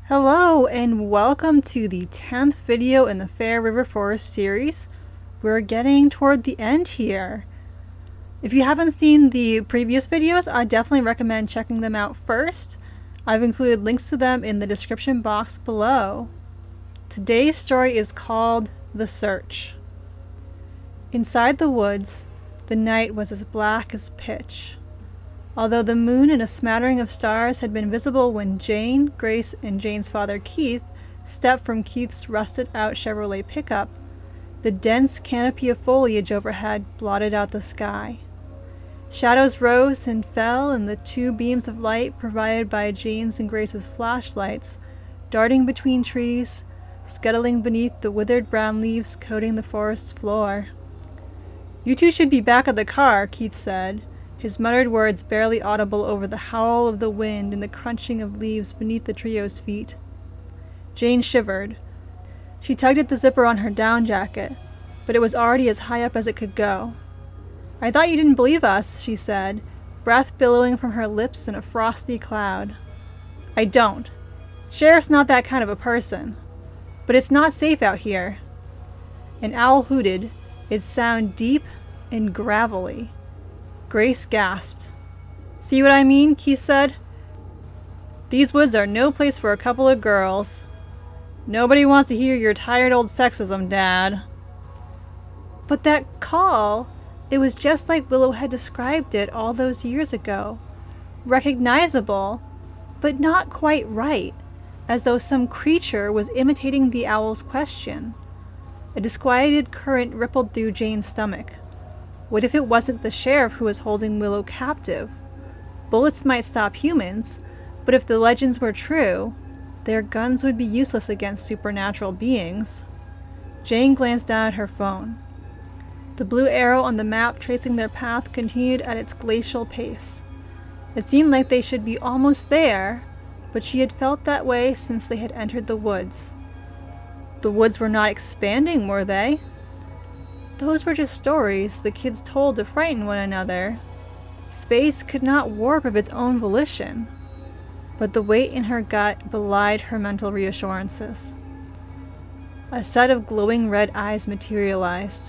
Hello and welcome to the 10th video in the Fair River Forest series. We're getting toward the end here. If you haven't seen the previous videos, I definitely recommend checking them out first. I've included links to them in the description box below. Today's story is called The Search. Inside the woods, the night was as black as pitch. Although the moon and a smattering of stars had been visible when Jane, Grace, and Jane's father Keith stepped from Keith's rusted-out Chevrolet pickup, the dense canopy of foliage overhead blotted out the sky. Shadows rose and fell in the two beams of light provided by Jane's and Grace's flashlights, darting between trees, scuttling beneath the withered brown leaves coating the forest's floor. "You two should be back at the car," Keith said, his muttered words barely audible over the howl of the wind and the crunching of leaves beneath the trio's feet. Jane shivered. She tugged at the zipper on her down jacket, but it was already as high up as it could go. "I thought you didn't believe us," she said, breath billowing from her lips in a frosty cloud. "I don't. Sheriff's not that kind of a person. But it's not safe out here." An owl hooted, its sound deep and gravelly. Grace gasped. "See what I mean?" Keith said. "These woods are no place for a couple of girls. Nobody wants to hear your tired old sexism, Dad." "But that call, it was just like Willow had described it all those years ago. Recognizable, but not quite right, as though some creature was imitating the owl's question." A disquieted current rippled through Jane's stomach. What if it wasn't the sheriff who was holding Willow captive? Bullets might stop humans, but if the legends were true, their guns would be useless against supernatural beings. Jane glanced down at her phone. The blue arrow on the map tracing their path continued at its glacial pace. It seemed like they should be almost there, but she had felt that way since they had entered the woods. The woods were not expanding, were they? Those were just stories the kids told to frighten one another. Space could not warp of its own volition. But the weight in her gut belied her mental reassurances. A set of glowing red eyes materialized.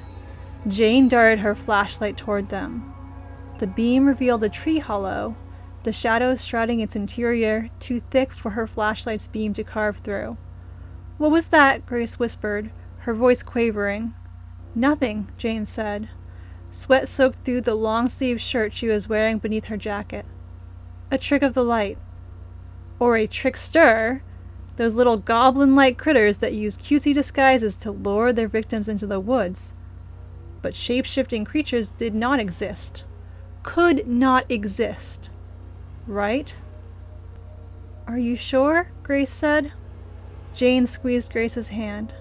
Jane darted her flashlight toward them. The beam revealed a tree hollow, the shadows shrouding its interior too thick for her flashlight's beam to carve through. "What was that?" Grace whispered, her voice quavering. "Nothing," Jane said. Sweat soaked through the long-sleeved shirt she was wearing beneath her jacket. "A trick of the light." Or a trickster, those little goblin-like critters that use cutesy disguises to lure their victims into the woods. But shape-shifting creatures did not exist. Could not exist. Right? "Are you sure?" Grace said. Jane squeezed Grace's hand.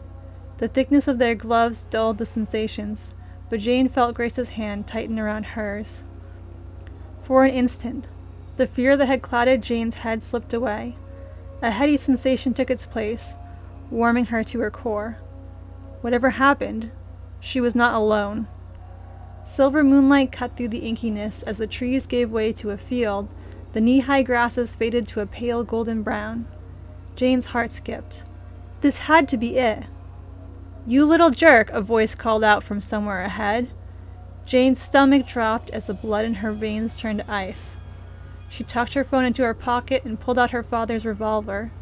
The thickness of their gloves dulled the sensations, but Jane felt Grace's hand tighten around hers. For an instant, the fear that had clouded Jane's head slipped away. A heady sensation took its place, warming her to her core. Whatever happened, she was not alone. Silver moonlight cut through the inkiness as the trees gave way to a field, the knee-high grasses faded to a pale golden brown. Jane's heart skipped. This had to be it. "You little jerk," a voice called out from somewhere ahead. Jane's stomach dropped as the blood in her veins turned to ice. She tucked her phone into her pocket and pulled out her father's revolver.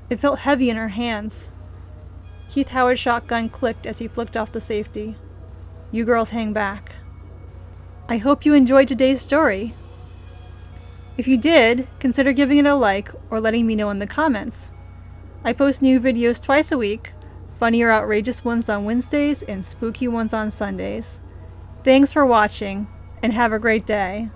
It felt heavy in her hands. Keith Howard's shotgun clicked as he flicked off the safety. "You girls hang back." I hope you enjoyed today's story. If you did, consider giving it a like or letting me know in the comments. I post new videos twice a week. Funny or outrageous ones on Wednesdays and spooky ones on Sundays. Thanks for watching, and have a great day.